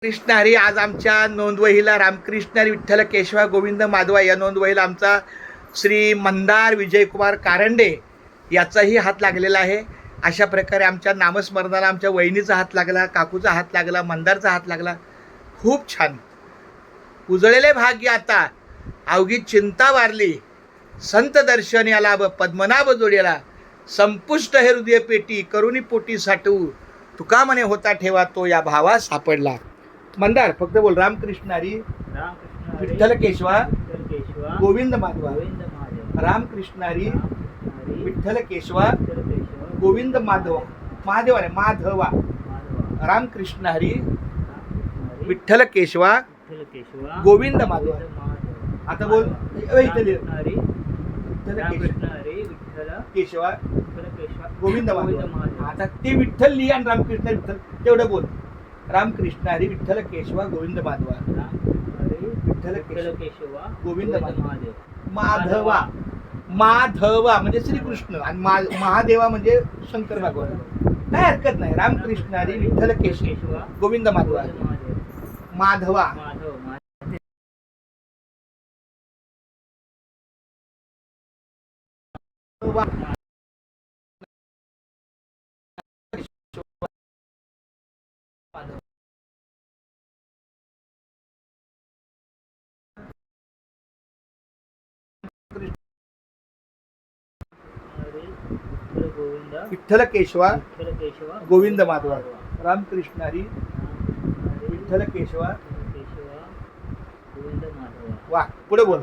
कृष्ण हरी. आज आमच्या नोंदवहीला रामकृष्ण हरी विठ्ठल केशवा गोविंद माधवा या नोंदवहीला आमचा श्री मंदार विजयकुमार कारंडे याचाही हात लागलेला आहे. अशा प्रकारे आमच्या नामस्मरणाला आमच्या वहिनीचा हात लागला, काकूचा हात लागला, मंदारचा हात लागला. खूप छान. उजळलेले भाग्य आता, अवघी चिंता वारली, संत दर्शन या लाभ पद्मनाभ जोडेला, संपुष्ट हे हृदय पेटी करुणी पोटी साठवू, तुका म्हणे होता ठेवा तो या भावा सापडला. मंदार फक्त बोल. रामकृष्ण हरी विठ्ठल केशवा गोविंद माधवा. रामकृष्ण हरी विठ्ठल केशवा गोविंद माधवा. महादेवा रे माधवा. रामकृष्ण हरी विठ्ठल केशवा गोविंद माधवा. आता बोल. केशवा गोविंद माधवा. आता ते विठ्ठल लिहा आणि रामकृष्ण विठ्ठल तेवढं बोल. रामकृष्ण हरी विठ्ठल केशवा गोविंद माधवा. विठ्ठल केशवा गोविंद माधवा. माधवा म्हणजे श्रीकृष्ण आणि महादेवा म्हणजे शंकर भगवान. काय हरकत नाही. रामकृष्ण हरी विठ्ठल केशवा गोविंद माधवा. माधवा. विठ्ठल केशवा गोविंद माधवा. रामकृष्ण हरी विठ्ठल केशवा वा. पुढे बोल.